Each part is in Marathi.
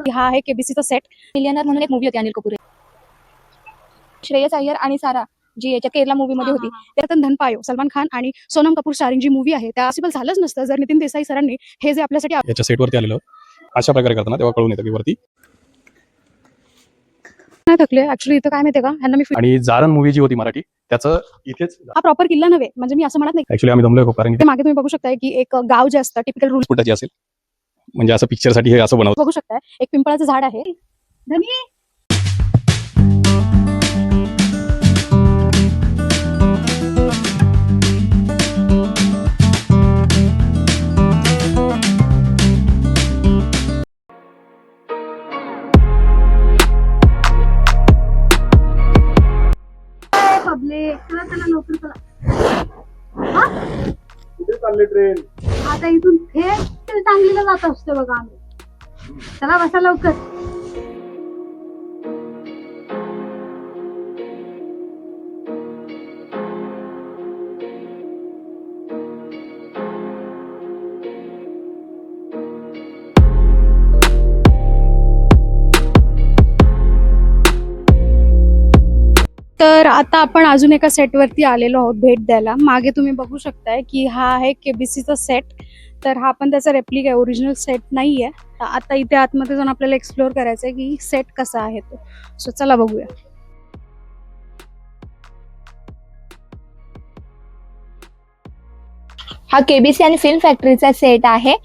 हा आहे केबीसीचा सेट. मिलियनर म्हणून एक मूवी होती अनिल कपूर, श्रेयस अय्यर आणि सारा जी याच्या केरला मूवी मध्ये होती. त्यातून धन पायो, सलमान खान आणि सोनम कपूर स्टारिंग जी मूवी आहे त्या पॉसिबल झालंच नसतं जर नितीन देसाई सरांनी हे जे आपल्यासाठी याच्या सेटवरती आलेलं अशा प्रकारे करताना तेव्हा कळून येतं की वरती नाही थकले. ऍक्च्युली इथं काय माहितीये का, ह्यांना मी आणि जारण मूवी जी होती मराठी त्याचं इथेच हा प्रॉपर किल्ला नव्हे, म्हणजे मी असं म्हणत नाही. ऍक्च्युली आम्ही दमलोय खूप, कारण ते मागे तुम्ही बघू शकताय की एक गाव जे असतं टिपिकल रूल फुटाची असेल, म्हणजे असं पिक्चरसाठी हे असं बनवलं. बघू शकताय. एक पिंपळाचं झाड आहे. धनी ट्रेन आता इथून हे सांगलीला जात असते बघा आम्ही. चला बसा लवकर. तर आता आपण अजून एका सेटवरती आलेलो आहोत भेट द्यायला. मागे तुम्ही बघू शकताय की हा आहे केबीसीचा सेट. तर हा पण त्याचा रेप्लिक आहे, ओरिजिनल सेट नाहीये. आता इथे आतमध्ये जाऊन आपल्याला एक्सप्लोअर करायचं आहे की सेट कसा आहे तो. सो चला बघूया. हा केबीसी आणि फिल्म फॅक्टरीचा सेट आहे.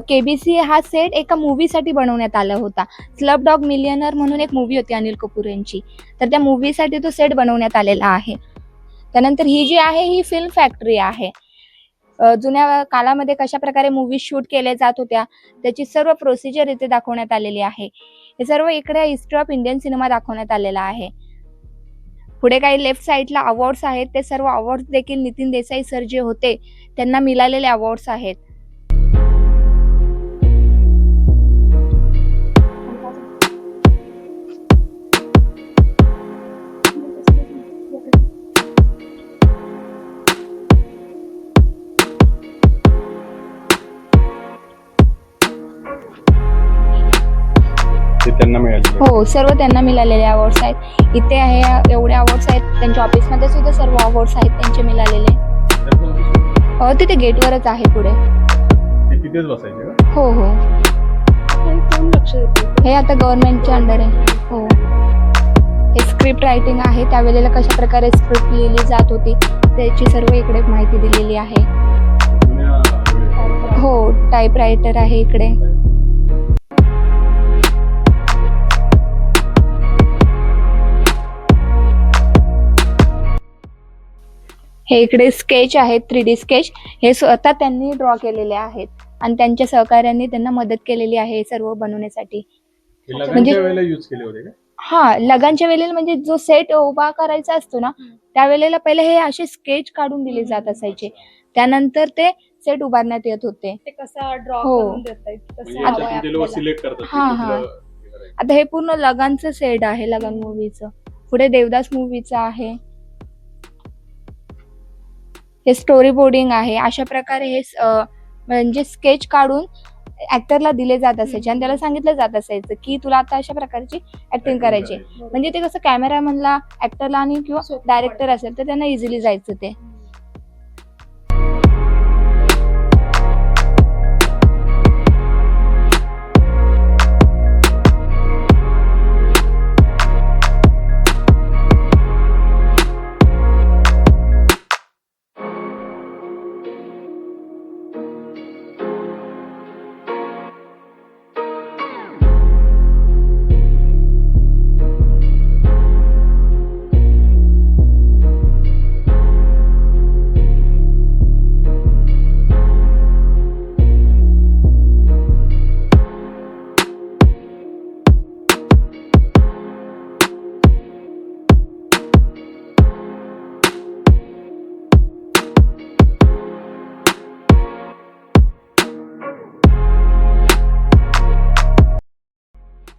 केबीसी हा सेट एका मूवीसाठी बनवण्यात आला होता. स्लब डॉग मिलियनर म्हणून एक मूवी होती अनिल कपूर यांची, तर त्या मूवीसाठी तो सेट बनवण्यात आलेला आहे. त्यानंतर ही जी आहे ही फिल्म फॅक्टरी आहे. जुन्या काळामध्ये कशा प्रकारे मूवी शूट केल्या जात होत्या त्याची सर्व प्रोसिजर इथे दाखवण्यात आलेली आहे. हे सर्व इकडे हिस्ट्री ऑफ इंडियन सिनेमा दाखवण्यात आलेला आहे. पुढे काही लेफ्ट साईडला अवॉर्ड्स आहेत. ते सर्व अवॉर्ड्स देखील नितीन देसाई सर जे होते त्यांना मिळालेले अवॉर्ड्स आहेत. त्यांना मिळाले. हो, सर्व त्यांना मिळालेले अवॉर्ड्स आहेत. इथे आहे एवढे अवॉर्ड्स आहेत. त्यांच्या ऑफिसमध्ये सुद्धा सर्व अवॉर्ड्स आहेत त्यांचे मिळालेले. तिथे गेटवरच आहे पुढे. तिथेच बसायचे. हो हो, हे आता गव्हर्नमेंटच्या अंडर आहे. हो, हे स्क्रिप्ट रायटिंग आहे. त्यावेळेला कशा प्रकारे स्क्रिप्ट लिहिली जात होती त्याची सर्व इकडे माहिती दिलेली आहे. हो, टाईप रायटर आहे इकडे. हे इकडे स्केच आहेत, 3D स्केच. हे स्वतः त्यांनी ड्रॉ केलेले आहेत आणि त्यांच्या सहकार्यांनी त्यांना मदत केलेली आहे हे सर्व बनवण्यासाठी. म्हणजे यूज केले होते का? हा, लगांच्या वेळेला म्हणजे जो सेट उभा करायचा असतो ना त्यावेळेला पहिले हे असे स्केच काढून दिले जात असायचे. त्यानंतर ते सेट उभारण्यात येत होते. ते कसा ड्रॉ हो. करून देतायत सिलेक्ट करतात. हा हा, आता हे पूर्ण लगानचं सेट आहे. लगान मूवीचं. पुढे देवदास मूवीचं आहे. हे स्टोरी बोर्डिंग आहे. अशा प्रकारे हे म्हणजे स्केच काढून ऍक्टरला दिले जात असायचे आणि त्याला सांगितलं जात असायचं की तुला आता अशा प्रकारची ऍक्टिंग करायची. म्हणजे ते कसं कॅमेरामनला, ऍक्टरला आणि किंवा डायरेक्टर असेल तर त्यांना इझिली जायचं ते.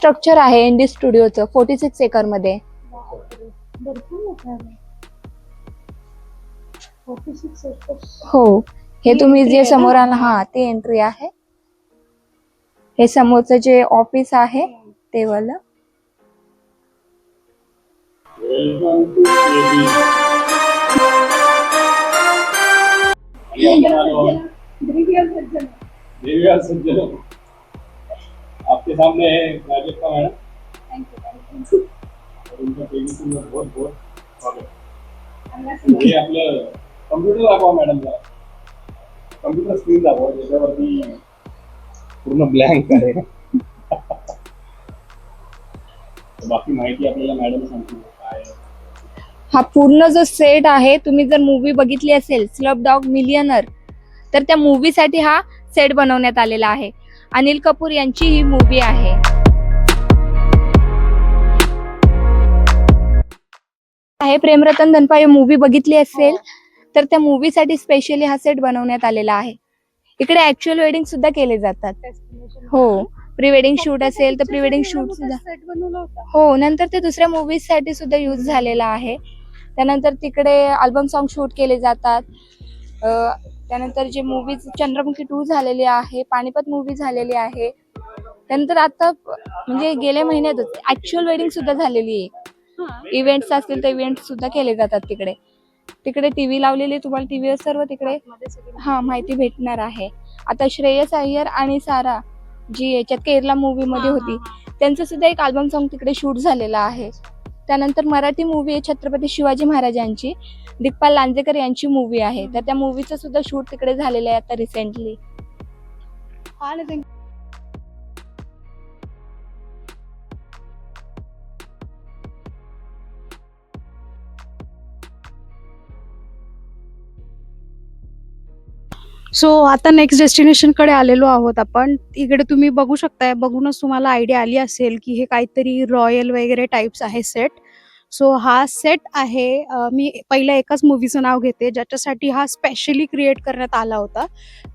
स्ट्रक्चर आहे इंडी स्टुडिओचं 46 एकर मध्ये. हो, हे तुम्ही जे समोर आला हा ते एंट्री आहे. हे समोरचं जे ऑफिस आहे ते वाला. आपके सामने है राजेश का मैडम. उनका केबीसी में बहुत बहुत स्वागत. हे आपलं कम्प्युटर दाखवा मॅडमला. कम्प्युटर स्क्रीन दाखवा ज्याच्यावरती पूर्ण ब्लँक आहे. बाकी माहिती आपल्याला मॅडम सांगतील काय. हा पूर्ण जो सेट आहे, तुम्ही जर मूवी बघितली असेल स्लम डॉग मिलियनर, तर त्या मूवीसाठी हा सेट बनवण्यात आलेला आहे. अनिल कपूर यांची ही मूवी आहे. प्रेमरतन धन पायो मूवी बघितली असेल तर त्या मूवीसाठी स्पेशली हा सेट बनवण्यात आलेला आहे. इकडे ऍक्च्युअल वेडिंग सुद्धा केले जातात. हो, प्री वेडिंग शूट असेल तर प्री वेडिंग शूट सुद्धा. हो, नंतर ते दुसऱ्या मूवीज साठी सुद्धा यूज झालेला आहे. त्यानंतर तिकडे अल्बम सॉन्ग शूट केले जातात. त्यानंतर जे मूवीज चंद्रमुखी 2 झालेली आहे, पानिपत मूवी झालेली आहे. त्यानंतर आता म्हणजे गेल्या महिन्यातच ऍक्च्युअल वेडिंग सुद्धा झालेली आहे. इव्हेंट्स असतील तर इव्हेंट सुद्धा केले जातात तिकडे. तिकडे टीव्ही लावलेली, तुम्हाला टीव्हीवर सर्व तिकडे माहिती भेटणार आहे. आता श्रेयस अय्यर आणि सारा जी याच्यात केरला मूवी मध्ये होती, त्यांचं सुद्धा एक अल्बम सॉन्ग तिकडे शूट झालेला आहे. त्यानंतर मराठी मूवी आहे छत्रपती शिवाजी महाराजांची, दिग्पाल लांजेकर यांची मूवी आहे. तर त्या मूवीचं सुद्धा शूट तिकडे झालेलं आहे आता रिसेंटली. सो आता नेक्स्ट डेस्टिनेशनकडे आलेलो आहोत आपण. इकडे तुम्ही बघू शकताय, बघूनच तुम्हाला आयडिया आली असेल की हे काहीतरी रॉयल वगैरे टाइप्स आहे सेट. सो हा सेट आहे, मी पहिल्या एकाच मूवीचं नाव घेते ज्याच्यासाठी हा स्पेशली क्रिएट करण्यात आला होता.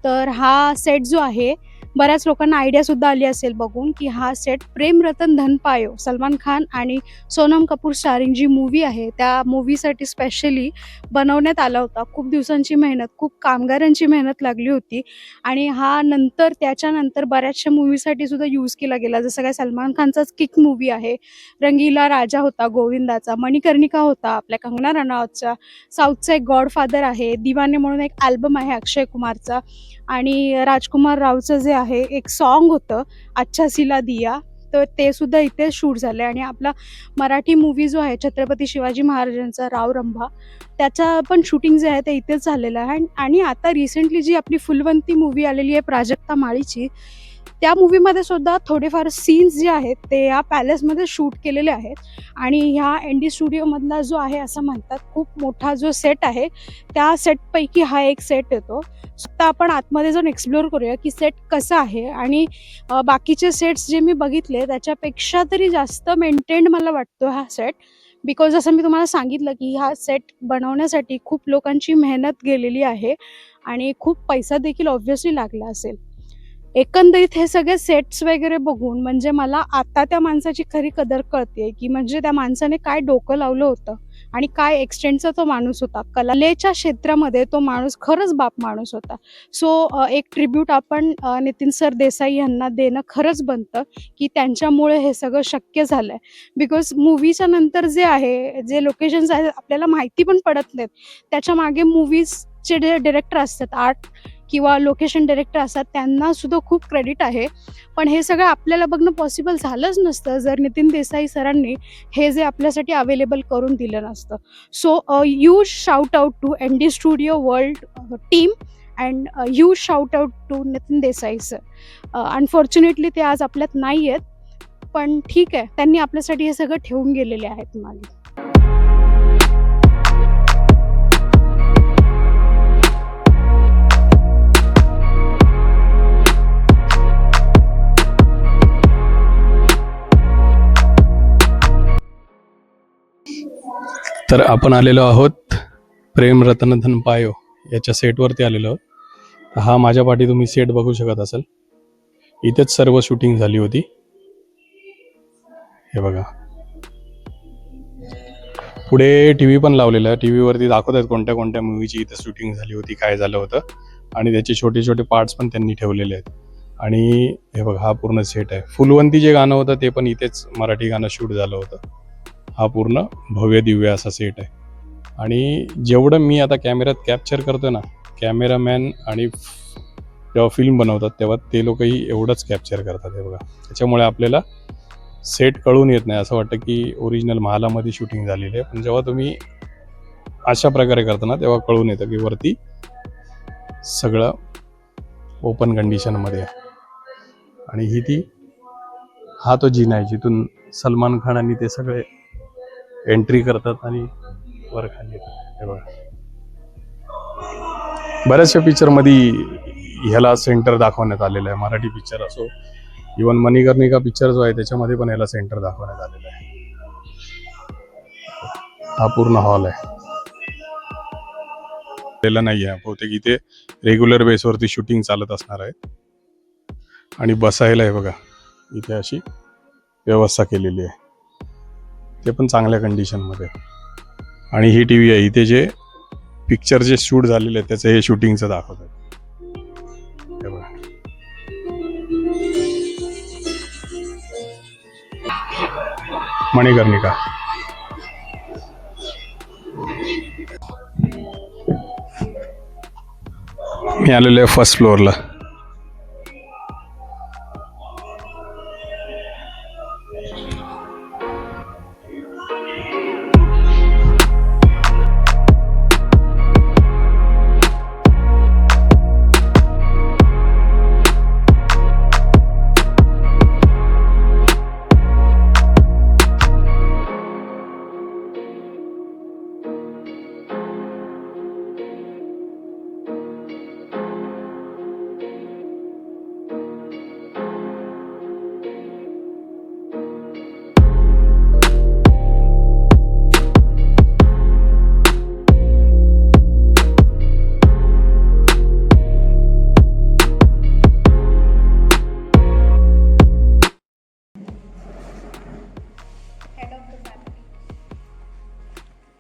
तर हा सेट जो आहे, बऱ्याच लोकांना आयडिया सुद्धा आली असेल बघून की हा सेट प्रेम रतन धन पायो, सलमान खान आणि सोनम कपूर स्टारिंग जी मूवी आहे त्या मूवीसाठी स्पेशली बनवण्यात आला होता. खूप दिवसांची मेहनत, खूप कामगारांची मेहनत लागली होती आणि हा नंतर त्याच्यानंतर बऱ्याचशा मूवीसाठी सुद्धा यूज केला गेला. जसं काय सलमान खानचाच किक मूवी आहे, रंगीला राजा होता गोविंदाचा, मणिकर्णिका होता आपल्या कंगना रनौतचा, साऊथचा एक गॉडफादर आहे, दिवाने म्हणून एक अल्बम आहे अक्षय कुमारचा, आणि राजकुमार रावचं जे आहे एक सॉन्ग होतं अच्छा सिला दिया, तर ते सुद्धा इथे शूट झालं. आणि आपला मराठी मूवी जो आहे छत्रपती शिवाजी महाराजांचा राव रंभा, त्याचं पण शूटिंग जे आहे ते इथेच झालेलं आहे. आणि आता रिसेंटली जी आपली फुलवंती मूवी आलेली आहे प्राजक्ता माळीची, त्या मूवीमध्ये सुद्धा थोडेफार सीन्स जे आहेत ते या पॅलेसमध्ये शूट केलेले आहेत. आणि ह्या ND स्टुडिओमधला जो आहे असं म्हणतात खूप मोठा जो सेट आहे त्या सेटपैकी हा एक सेट येतो. आता आपण आतमध्ये जाऊन एक्सप्लोअर करूया की सेट कसं आहे. आणि बाकीचे सेट्स जे मी बघितले त्याच्यापेक्षा तरी जास्त मेंटेन्ड मला वाटतो हा सेट. बिकॉज जसं मी तुम्हाला सांगितलं की हा सेट बनवण्यासाठी खूप लोकांची मेहनत गेलेली आहे आणि खूप पैसा देखील ऑब्व्हियसली लागला असेल. एकंदरीत हे सगळे सेट्स वगैरे बघून म्हणजे मला आता त्या माणसाची खरी कदर कळते की म्हणजे त्या माणसाने काय डोकं लावलं होतं आणि काय एक्सटेंटचा तो माणूस होता. कलेच्या क्षेत्रामध्ये तो माणूस खरंच बाप माणूस होता. सो एक ट्रिब्यूट आपण नितीन सर देसाई यांना देणं खरंच बनतं की त्यांच्यामुळे हे सगळं शक्य झालं आहे. बिकॉज मूवीच्या नंतर जे आहे, जे लोकेशन्स आहेत आपल्याला माहिती पण पडत नाहीत. त्याच्या मागे मूवीजचे जे डिरेक्टर असतात, आर्ट किंवा लोकेशन डिरेक्टर असतात, त्यांना सुद्धा खूप क्रेडिट आहे. पण हे सगळं आपल्याला बघणं पॉसिबल झालंच नसतं जर नितीन देसाई सरांनी हे जे आपल्यासाठी अवेलेबल करून दिलं नसतं. So huge shout out to ND studio world team and huge shout out to Nitin Desai sir. Unfortunately ते आज आपल्यात नाही आहेत, पण ठीक आहे, त्यांनी आपल्यासाठी हे सगळं ठेवून गेलेले आहेत मागे. तर आपण आलेलो आहोत प्रेम रतन धन पायो याच्या सेटवरती आलेलो आहोत. हा माझ्या पाठी तुम्ही सेट बघू शकत असाल. इथेच सर्व शूटिंग झाली होती. हे बघा, पुढे टीव्ही पण लावलेला आहे. टीव्हीवरती दाखवत आहेत कोणत्या कोणत्या मूवीची इथे शूटिंग झाली होती, काय झालं होतं, आणि त्याचे छोटे छोटे पार्ट्स पण त्यांनी ठेवलेले आहेत. आणि हे बघ हा पूर्ण सेट आहे. फुलवंती जे गाणं होतं ते पण इथेच मराठी गाणं शूट झालं होतं. हा पूर्ण भव्य दिव्य असा सेट आहे. आणि जेवढं मी आता कॅमेऱ्यात कॅप्चर करतो ना, कॅमेरामॅन आणि जेव्हा फिल्म बनवतात तेव्हा ते लोकही एवढंच कॅप्चर करतात. हे बघा, त्याच्यामुळे आपल्याला सेट कळून येत नाही. असं वाटतं की ओरिजिनल महालामध्ये शूटिंग झालेली आहे. पण जेव्हा तुम्ही अशा प्रकारे करता ना तेव्हा कळून येतं की वरती सगळं ओपन कंडिशनमध्ये आहे. आणि हा तो जिना आहे जिथून सलमान खान आणि ते सगळे एंट्री करतात आणि वर खाली येतात. हे बघा, बऱ्याचशा पिक्चरमध्ये ह्याला सेंटर दाखवण्यात आलेलं आहे. मराठी पिक्चर असो, इवन मणिकर्णिका पिक्चर जो आहे त्याच्यामध्ये पण ह्याला सेंटर दाखवण्यात आलेलं आहे. हा पूर्ण हॉल आहे. नाही आहे बहुतेक इथे रेग्युलर बेसवरती शूटिंग चालत असणार आहे. आणि बसायला आहे बघा इथे अशी व्यवस्था केलेली आहे, ते पण चांगल्या कंडिशनमध्ये. आणि ही टी व्ही आहे, इथे जे पिक्चर जे शूट झालेले आहेत त्याचं हे शूटिंगचं दाखवतात. हे बघा, मणिकर्णिका. मी आलेलो आहे फर्स्ट फ्लोअरला.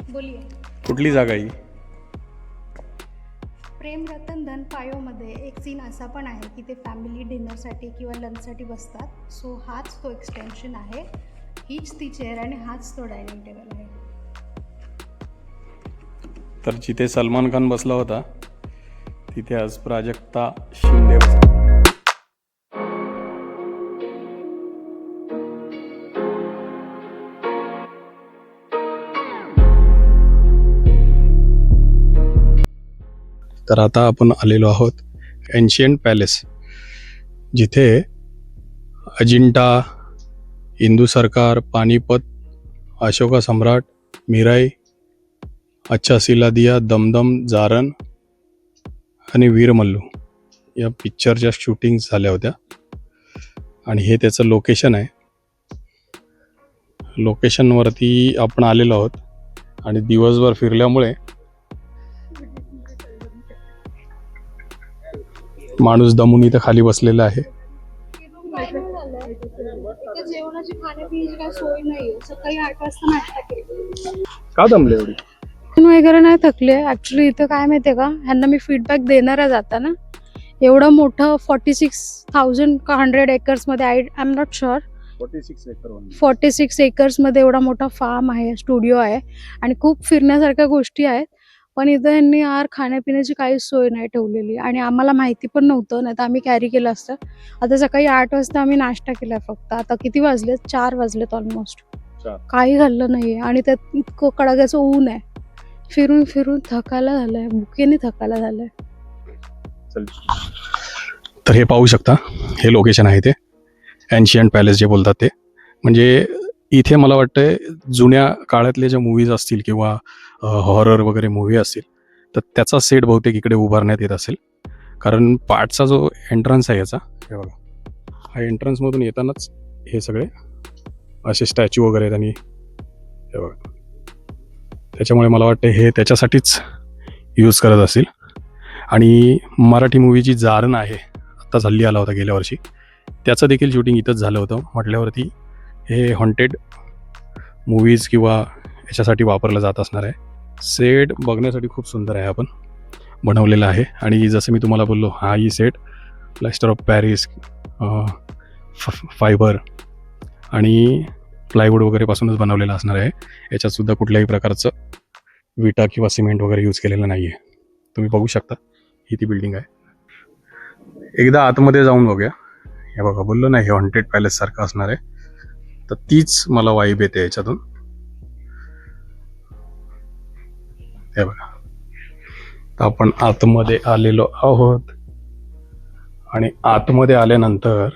बोलिये. कुठली जागा ही? प्रेम रतन धन पायोमध्ये एक सीन असा पण आहे की ते फॅमिली डिनरसाठी किंवा लंचसाठी बसतात. सो हाच तो एक्सटेन्शन आहे, हीच ती चेअर आणि हाच तो डायनिंग टेबल आहे. तर जिथे सलमान खान बसला होता तिथे आज प्राजक्ता शिंदे बसला. तर आता आपण आलेलो आहोत एन्शियंट पॅलेस, जिथे अजिंठा, हिंदू सरकार, पानिपत, अशोका सम्राट, मीराई, अच्छा सिला दिया, दमदम, जारण आणि वीरमल्लू या पिक्चरच्या शूटिंग झाल्या होत्या. आणि हे त्याचं लोकेशन आहे. लोकेशनवरती आपण आलेलो आहोत आणि दिवसभर फिरल्यामुळे माणूस दमून इथं खाली बसलेला आहे. जेवणाची खाण्यापिण्याची काही सोय नाही. सकाळी 8 वाजता नाश्ता केला. का दमले एवढी? वगैरे नाही थकले ऍक्च्युली. इथं काय माहितीये का, ह्यांना मी फीडबॅक देणार आहे जाताना. एवढं मोठं 46,100 एकर्स मध्ये, I am not sure, 46 acres मध्ये एवढा मोठा फार्म आहे, स्टुडिओ आहे आणि खूप फिरण्यासारख्या गोष्टी आहेत. पण इथं यांनी यार खाण्यापिण्याची काहीच सोय नाही ठेवलेली आणि आम्हाला माहिती पण नव्हतं, नाही तर आम्ही कॅरी केलं असतं. आता सकाळी 8 वाजता आम्ही नाश्ता केला फक्त. आता किती वाजले? 4 वाजलेत ऑलमोस्ट. काही खाल्लं नाहीये आणि त्यात इतकं कडाक्याचं ऊन आहे. फिरून फिरून थकायला झालंय, भुकेने थकायला झालंय. तर हे पाहू शकता, हे लोकेशन आहे ते एन्शियंट पॅलेस जे बोलतात ते. म्हणजे इथे मला वाटतंय जुन्या काळातले ज्या मूवीज असतील किंवा हॉरर वगैरे मूवी असतील तर त्याचा सेट बहुतेक इकडे उभारण्यात येत असेल. कारण पार्टचा जो एंट्रन्स आहे याचा, हे बघा, हा एंट्रन्समधून येतानाच हे सगळे असे स्टॅच्यू वगैरे त्यांनी, हे बघा, त्याच्यामुळे मला वाटतं हे त्याच्यासाठीच यूज करत असतील. आणि मराठी मूवीची जारण आहे, आत्ता हल्ली आला होता गेल्या वर्षी, त्याचं देखील शूटिंग इथंच झालं होतं. म्हटल्यावरती हे हॉन्टेड मूवीज किंवा याच्यासाठी वापरलं जात असणार आहे. सेट बघण्यासाठी खूप सुंदर आहे, आपण बनवलेला आहे. आणि जसं मी तुम्हाला बोललो, हाही set plaster of Paris, fibre आणि प्लायवूड वगैरेपासूनच बनवलेलं असणार आहे. याच्यातसुद्धा कुठल्याही प्रकारचं विटा किंवा सिमेंट वगैरे यूज केलेलं नाही आहे. तुम्ही बघू शकता ही ती बिल्डिंग आहे. एकदा आतमध्ये जाऊन बघूया. हे बघा, बोललो ना हे हॉन्टेड पॅलेस सारखं असणार आहे, तर तीच मला वाईब येते याच्यातून. हे बघा, तर आपण आतमध्ये आलेलो आहोत आणि आतमध्ये आल्यानंतर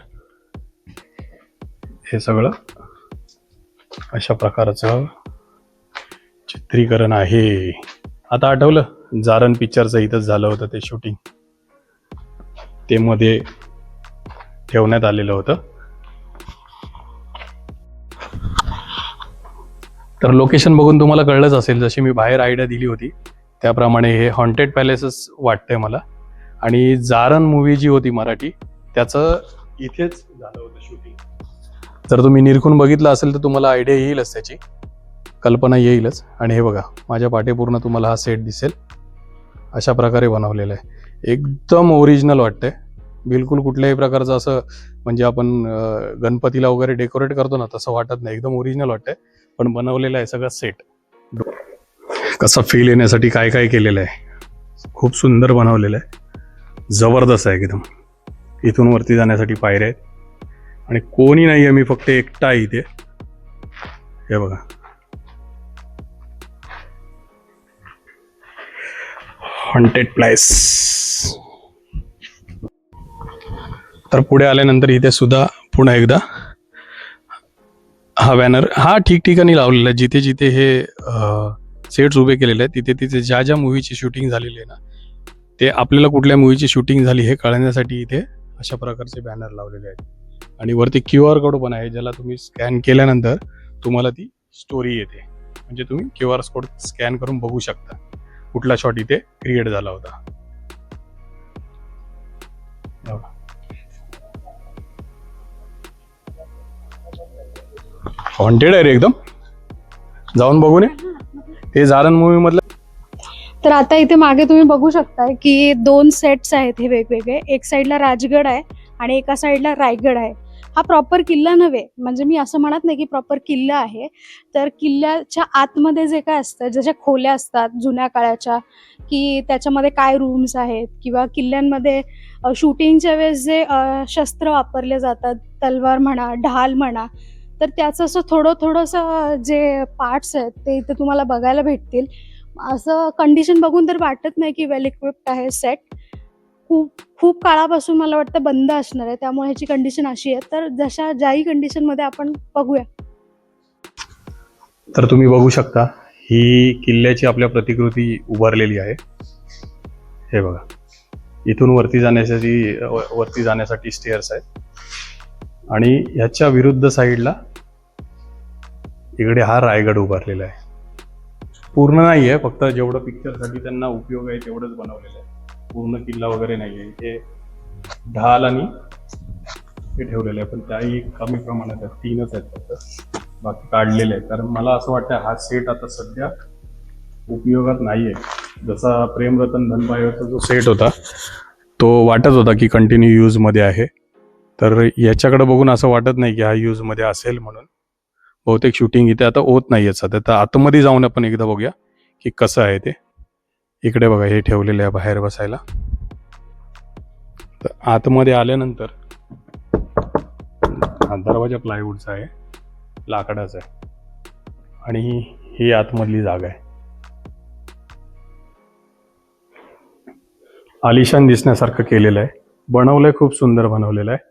हे सगळं अशा प्रकारचं चित्रीकरण आहे. आता आठवलं जारण पिक्चरचं इथंच झालं होतं ते शूटिंग, ते मध्ये ठेवण्यात आलेलं होतं. तर लोकेशन बघून तुम्हाला कळलंच असेल, जशी मी बाहेर आयडिया दिली होती त्याप्रमाणे हे हॉन्टेड पॅलेसच वाटतंय मला. आणि जारण मूवी जी होती मराठी, त्याचं इथेच झालं होतं शूटिंग. जर तुम्ही निरखून बघितलं असेल तर तुम्हाला आयडिया येईलच, त्याची कल्पना येईलच. आणि हे बघा, माझ्या पाठीपूर्ण तुम्हाला हा सेट दिसेल, अशा प्रकारे बनवलेला आहे. एकदम ओरिजिनल वाटतंय, बिलकुल कुठल्याही प्रकारचं असं म्हणजे आपण गणपतीला वगैरे डेकोरेट करतो ना तसं वाटत नाही. एकदम ओरिजिनल वाटतंय, पण बनवलेलं आहे सगळं सेट. कसा फील येण्यासाठी काय काय केलेलं आहे, खूप सुंदर बनवलेलं आहे, जबरदस्त आहे एकदम. इथून वरती जाण्यासाठी पायऱ्या आहेत आणि कोणी नाही आहे, मी फक्त एकटा आहे इथे. हे बघा, हॉन्टेड प्लेस. तर पुढे आल्यानंतर इथे सुद्धा पुन्हा एकदा हा बॅनर हा ठिकठिकाणी लावलेला आहे. जिथे जिथे हे सेट्स उभे केलेले आहेत तिथे तिथे ज्या ज्या मूवीची शूटिंग झालेली आहे ना, ते आपल्याला कुठल्या मूवीची शूटिंग झाली हे कळण्यासाठी इथे अशा प्रकारचे बॅनर लावलेले आहेत. आणि वरती QR कोड पण आहे, ज्याला तुम्ही स्कॅन केल्यानंतर तुम्हाला ती स्टोरी येते. म्हणजे तुम्ही QR कोड स्कॅन करून बघू शकता कुठला शॉट इथे क्रिएट झाला होता. हॉन्टेड आहे रे एकदम, जाऊन बघू नये हे जारण मूवी मधलं. तर आता इथे मागे तुम्ही बघू शकता की 2 सेट्स आहेत हे वेगवेगळे. एक साईडला राजगड आहे आणि एका साईडला रायगड आहे. हा प्रॉपर किल्ला नव्हे, म्हणजे मी असं म्हणत नाही की प्रॉपर किल्ला आहे. तर किल्ल्याच्या आतमध्ये जे काय असतं, जशा खोल्या असतात जुन्या काळाच्या, की त्याच्यामध्ये काय रूम्स आहेत किंवा किल्ल्यांमध्ये शूटिंगच्या वेळेस जे शस्त्र वापरले जातात, तलवार म्हणा, ढाल म्हणा, तर त्याचं असं थोडंसं जे पार्ट्स आहेत ते इथे तुम्हाला बघायला भेटतील. असं कंडिशन बघून तर वाटत नाही की वेल इक्विप्ड आहे सेट. खूप खूप काळापासून मला वाटतं बंद असणार आहे, त्यामुळे ह्याची कंडिशन अशी आहे. तर जशा ज्याही कंडिशनमध्ये आपण बघूया. तर तुम्ही बघू शकता ही किल्ल्याची आपल्या प्रतिकृती उभारलेली आहे. हे बघा, इथून वरती जाण्यासाठी स्टेअर्स आहेत आणि ह्याच्या विरुद्ध साईडला इकडे हा रायगड उभारलेला आहे. पूर्ण नाही आहे, फक्त जेवढं पिक्चरसाठी त्यांना उपयोग आहे तेवढंच बनवलेलं आहे. पूर्ण किल्ला वगैरे नाही आहे. हे ढाल आणि हे ठेवलेलं आहे, पण त्याही कमी प्रमाणात आहेत. 3च आहेत फक्त, बाकी काढलेले आहेत. कारण मला असं वाटतं हा सेट आता सध्या उपयोगात नाही आहे. जसा प्रेमरतन धनपायरचा जो सेट होता तो वाटत होता की कंटिन्यू यूजमध्ये आहे, तर याच्याकडे बघून असं वाटत नाही की हा यूजमध्ये असेल म्हणून. बहुतेक शूटिंग इथे आता होत नाही आहे सध्या. तर आतमध्ये जाऊन आपण एकदा बघूया की कसं आहे ते. इकडे बघा, हे ठेवलेलं आहे बाहेर बसायला. तर आतमध्ये आल्यानंतर हा दरवाजा प्लायवूडचा आहे, लाकडाचा आहे आणि ही आतमधली जागा आहे. आलिशान दिसण्यासारखं केलेलं आहे, बनवलंय, खूप सुंदर बनवलेलं आहे.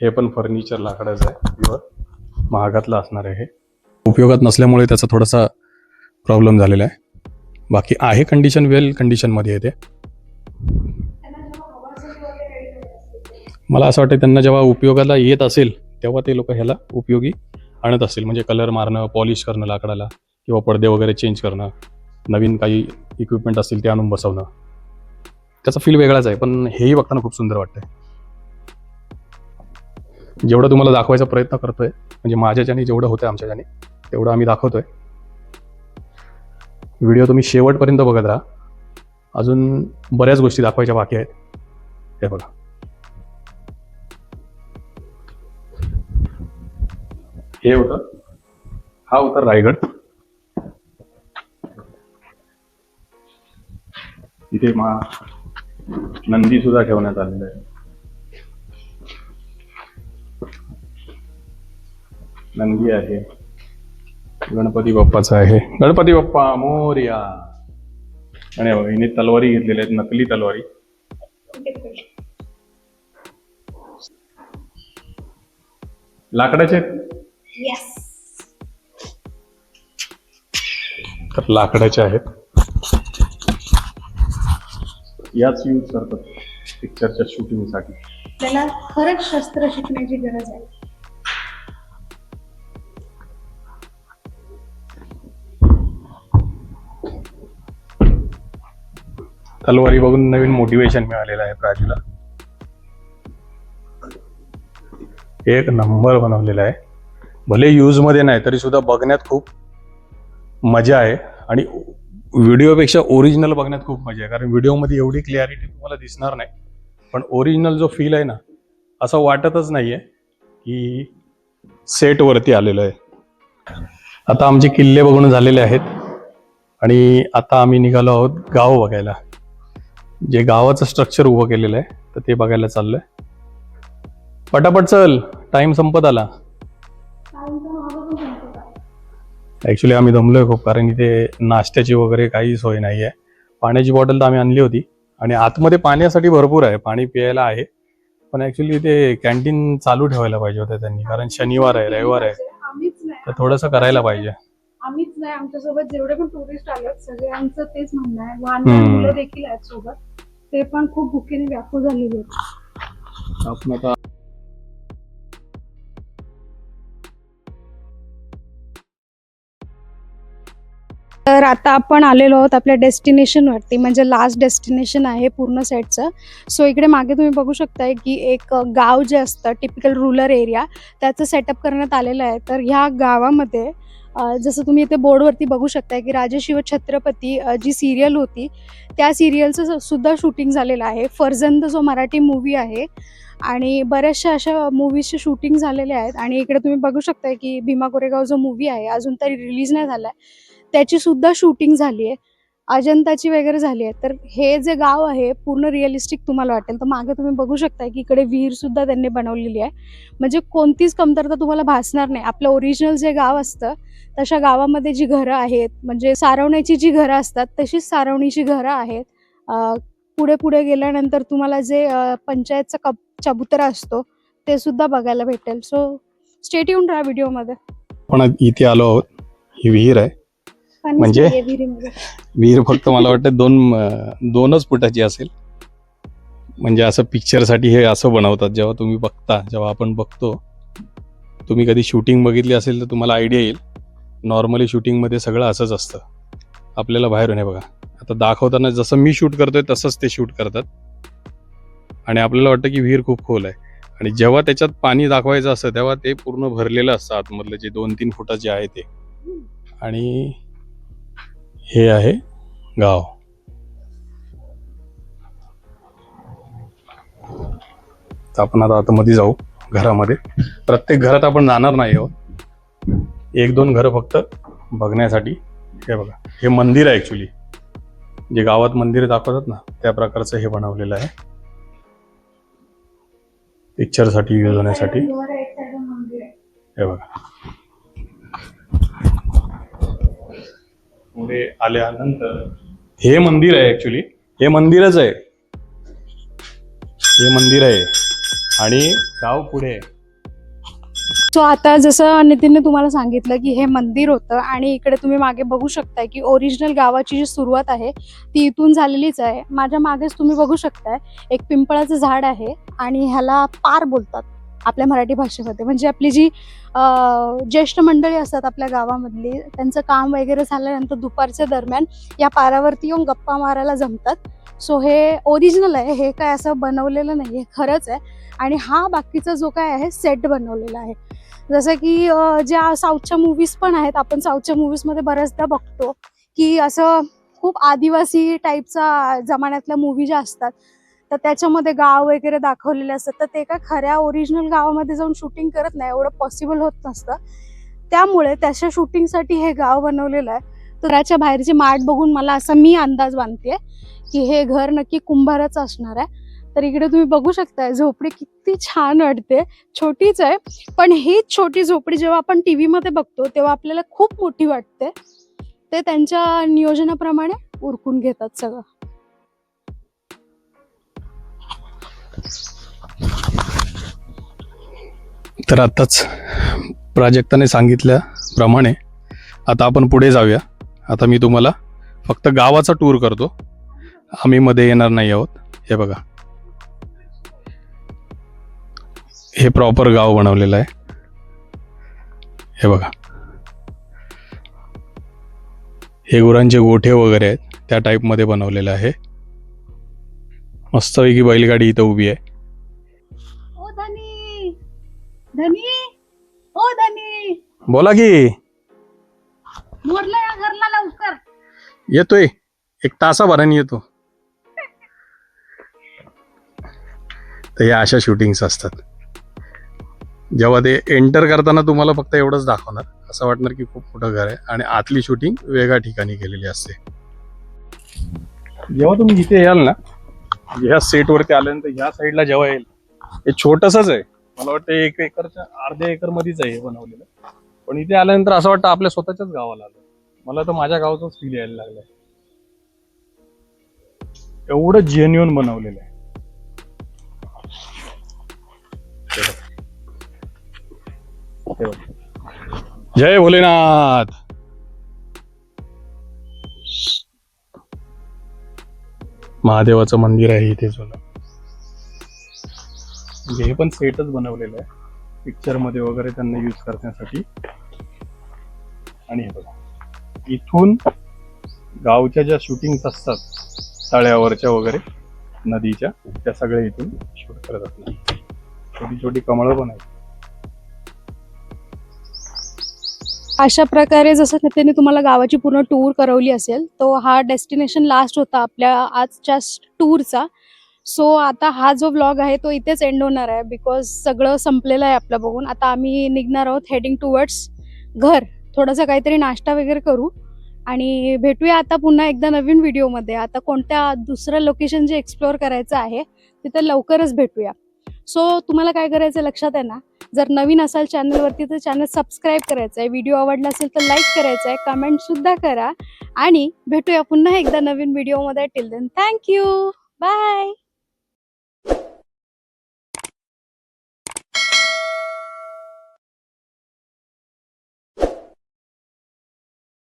हे पण फर्निचर लाकडाचं आहे, प्युअर महागातलं असणार आहे. हे उपयोगात नसल्यामुळे त्याचा थोडासा प्रॉब्लेम झालेला आहे. बाकी आहे कंडिशन, वेल कंडिशनमध्ये येते. मला असं वाटतं त्यांना जेव्हा उपयोगाला येत असेल तेव्हा ते लोक ह्याला उपयोगी आणत असतील. म्हणजे कलर मारणं, पॉलिश करणं लाकडाला, किंवा पडदे वगैरे चेंज करणं, नवीन काही इक्विपमेंट असतील ते आणून बसवणं, त्याचा फील वेगळाच आहे. पण हेही बघताना खूप सुंदर वाटतंय. जेवढं तुम्हाला दाखवायचा प्रयत्न करतोय, म्हणजे माझ्याच्याने जेवढं होतं आमच्याच्याने तेवढं आम्ही दाखवतोय. व्हिडिओ तुम्ही शेवटपर्यंत बघत राहा, अजून बऱ्याच गोष्टी दाखवायच्या बाकी आहेत. हे बघा, हे होतं, हा होता रायगड. इथे नंदी सुद्धा ठेवण्यात आलेला आहे. नंदी आहे, गणपती बाप्पाचा आहे. गणपती बाप्पा मोरया. आणि बघा, हिने तलवारी घेतलेल्या आहेत, नकली तलवारी. लाकडाचे तर लाकडाचे आहेत. याच यूज करतात पिक्चरच्या शूटिंगसाठी. आपल्याला खरंच शस्त्र शिकण्याची गरज आहे. तलवारी बघून नवीन मोटिवेशन मिळालेलं आहे प्राजूला. एक नंबर बनवलेला आहे. भले यूज मध्ये नाही तरी सुद्धा बघण्यात खूप मजा आहे. आणि व्हिडिओपेक्षा ओरिजिनल बघण्यात खूप मजा आहे, कारण व्हिडिओमध्ये एवढी क्लॅरिटी तुम्हाला दिसणार नाही, पण ओरिजिनल जो फील आहे ना, असं वाटतच नाहीये की सेट वरती आलेलो आहे. आता आमचे किल्ले बघून झालेले आहेत आणि आता आम्ही निघालो आहोत गाव बघायला. जे गावाचं स्ट्रक्चर उभं केलेलं आहे तर ते बघायला चाललंय. पटापट चल, टाइम संपत आला. ऍक्च्युली आम्ही दमलोय खूप, कारण इथे नाश्त्याची वगैरे काही सोय नाही आहे. पाण्याची बॉटल तर आम्ही आणली होती आणि आतमध्ये पाण्यासाठी भरपूर आहे, पाणी प्यायला आहे, पण ऍक्च्युली इथे कॅन्टीन चालू ठेवायला पाहिजे होतं त्यांनी, कारण शनिवार आहे, रविवार आहे, तर थोडंसं करायला पाहिजे. आम्हीच नाही, आमच्यासोबत जेवढे पण टुरिस्ट आलेत सगळ्यांचं तेच म्हणणं आहे. लहान मुलं देखील आहेत सोबत, ते पण खूप भुकेने व्याकुळ झालेले आहेत. आपण आता तर आता आपण आलेलो आहोत आपल्या डेस्टिनेशनवरती, म्हणजे लास्ट डेस्टिनेशन आहे पूर्ण सेटचं. सो इकडे मागे तुम्ही बघू शकताय की एक गाव जे असतं टिपिकल रुरल एरिया, त्याचं सेटअप करण्यात आलेलं आहे. तर ह्या गावामध्ये जसं तुम्ही इथे बोर्डवरती बघू शकताय की राजे शिव छत्रपती जी सिरियल होती त्या सिरियलचं सुद्धा शूटिंग झालेलं आहे. फर्जंद जो मराठी मूवी आहे आणि बऱ्याचशा अशा मूवीजचे शूटिंग झालेले आहेत. आणि इकडे तुम्ही बघू शकताय की भीमा कोरेगाव जो मूवी आहे अजून तरी रिलीज नाही झाला आहे, त्याची सुद्धा शूटिंग झाली आहे, अजंताची वगैरे झाली आहे. तर हे जे गाव आहे पूर्ण रिअलिस्टिक तुम्हाला वाटेल. तर मागे तुम्ही बघू शकता की इकडे विहीर सुद्धा त्यांनी बनवलेली आहे, म्हणजे कोणतीच कमतरता तुम्हाला भासणार नाही. आपलं ओरिजिनल जे गाव असतं तशा गावामध्ये जी घरं आहेत, म्हणजे सारवण्याची जी घरं असतात तशीच सारवणीची घरं आहेत. पुढे पुढे गेल्यानंतर तुम्हाला जे पंचायतचा चबुतरा असतो ते सुद्धा बघायला भेटेल. सो स्टे ट्यून राहा व्हिडिओमध्ये. पण इथे आलो आहोत. ही विहीर आहे, म्हणजे विहीर फक्त मला वाटतं दोनच फुटाची असेल. म्हणजे असं पिक्चरसाठी हे असं बनवतात. जेव्हा तुम्ही बघता, जेव्हा आपण बघतो, तुम्ही कधी शूटिंग बघितली असेल तर तुम्हाला आयडिया येईल. नॉर्मली शूटिंगमध्ये सगळं असंच असतं. आपल्याला बाहेरून हे बघा, आता दाखवताना जसं मी शूट करतोय तसंच ते शूट करतात आणि आपल्याला वाटतं की विहीर खूप खोल आहे. आणि जेव्हा त्याच्यात पाणी दाखवायचं असतं तेव्हा ते पूर्ण भरलेलं असतं आतमधलं, जे 2-3 फुटाचे आहे ते. आणि हे आहे गाव. तर आपण आता आतमध्ये जाऊ घरामध्ये. प्रत्येक घरात आपण जाणार नाही आहोत, 1-2 घरं फक्त बघण्यासाठी. हे बघा, हे मंदिर आहे ऍक्च्युली, जे गावात मंदिर दाखवतात ना त्या प्रकारचं हे बनवलेलं आहे पिक्चरसाठी यूज होण्यासाठी. हे बघा, पुढे आल्यानंतर हे मंदिर आहे. ऍक्च्युली हे मंदिरच आहे, हे मंदिर आहे आणि गाव पुढे आहे. सो आता जसं नितीनने तुम्हाला सांगितलं की हे मंदिर होतं आणि इकडे तुम्ही मागे बघू शकताय की ओरिजिनल गावाची जी सुरुवात आहे ती इथून झालेलीच आहे. माझ्या मागेच तुम्ही बघू शकताय एक पिंपळाचं झाड आहे आणि ह्याला पार बोलतात आपल्या मराठी भाषेमध्ये. म्हणजे आपली जी ज्येष्ठ मंडळी असतात आपल्या गावामधली, त्यांचं काम वगैरे झाल्यानंतर दुपारच्या दरम्यान या पारावरती येऊन गप्पा मारायला जमतात. सो हे ओरिजिनल आहे, हे काय असं बनवलेलं नाही आहे, खरंच आहे. आणि हा बाकीचा जो काय आहे सेट बनवलेला आहे. जसं की ज्या साऊथच्या मूवीज पण आहेत, आपण साऊथच्या मूवीजमध्ये बऱ्याचदा बघतो की असं खूप आदिवासी टाईपचा जमान्यातल्या मूवी ज्या असतात तर त्याच्यामध्ये गाव वगैरे दाखवलेले असतात. तर ते काय खऱ्या ओरिजिनल गावामध्ये जाऊन शूटिंग करत नाही, एवढं पॉसिबल होत नसतं. त्यामुळे त्याच्या शूटिंगसाठी हे गाव बनवलेलं आहे. तर घराच्या बाहेरची माठ बघून मला असा मी अंदाज बांधते की हे घर नक्की कुंभाराचं असणार आहे. तर इकडे तुम्ही बघू शकताय झोपडी किती छान वाटते. छोटीच आहे, पण हीच छोटी झोपडी जेव्हा आपण टीव्ही मध्ये बघतो तेव्हा आपल्याला खूप मोठी वाटते. ते त्यांच्या नियोजनाप्रमाणे उरकून घेतात सगळं. तर आताच प्राजक्ताने सांगितल्याप्रमाणे आता आपण पुढे जाऊया. आता मी तुम्हाला फक्त गावाचा टूर करतो, आम्ही मध्ये येणार नाही आहोत. हे बघा, हे प्रॉपर गाव बनवलेलं आहे. हे बघा, हे गुरांचे गोठे वगैरे आहेत त्या टाईपमध्ये बनवलेलं आहे. मस्तपैकी बैलगाडी इथं उभी आहे. ओ धनी, धनी, ओ धनी, बोला की. मोरला या घरला लवकर. येतोय, 1 तासाभराने येतो. तर या अशा शूटिंग्स असतात. जेव्हा ते एंटर करताना तुम्हाला फक्त एवढंच दाखवणार, असं वाटणार की खूप मोठं घर आहे आणि आतली शूटिंग वेगळ्या ठिकाणी केलेली असते. जेव्हा तुम्ही इथे याल ना, ह्या सेटवरती आल्यानंतर ह्या साईडला जेव्हा येईल, हे छोटसच आहे, मला वाटतं 1 एकरच्या अर्ध्या एकर मध्येच आहे हे बनवलेलं. पण इथे आल्यानंतर असं वाटतं आपल्या स्वतःच्याच गावाला आलं. मला तर माझ्या गावाचाच फील यायला लागलाय. एवढं जेन्युइन बनवलेलं आहे. जय भोलेनाथ. महादेवाचं मंदिर आहे इथे जुनं. म्हणजे हे पण सेटच बनवलेलं आहे पिक्चर मध्ये वगैरे त्यांना यूज करण्यासाठी. आणि हे बघा, इथून गावच्या ज्या शूटिंग्स असतात तळ्यावरच्या वगैरे नदीच्या, त्या सगळ्या इथून शूट करत असतात. छोटी छोटी कमळं पण आहेत. अशा प्रकारे जसं त्याने तुम्हाला गावाची पूर्ण टूर करवली असेल, तो हा डेस्टिनेशन लास्ट होता आपल्या आजच्या टूरचा. सो आता हा जो व्लॉग आहे तो इथेच एंड होणार आहे, बिकॉज सगळं संपलेलं आहे आपलं बघून. आता आम्ही निघणार आहोत हेडिंग टुवर्ड्स घर. थोडासा काहीतरी नाश्ता वगैरे करू आणि भेटूया आता पुन्हा एकदा नवीन व्हिडिओमध्ये. आता कोणत्या दुसरं लोकेशन जे एक्सप्लोअर करायचं आहे तिथं लवकरच भेटूया. सो तुम्हाला काय करायचं लक्षात आहे ना, जर नवीन असाल चॅनलवरती तर चॅनल सबस्क्राईब करायचं आहे, व्हिडिओ आवडला असेल तर लाईक करायचं आहे, कमेंटसुद्धा करा आणि भेटूया पुन्हा एकदा नवीन व्हिडिओमध्ये. Till then thank you, bye.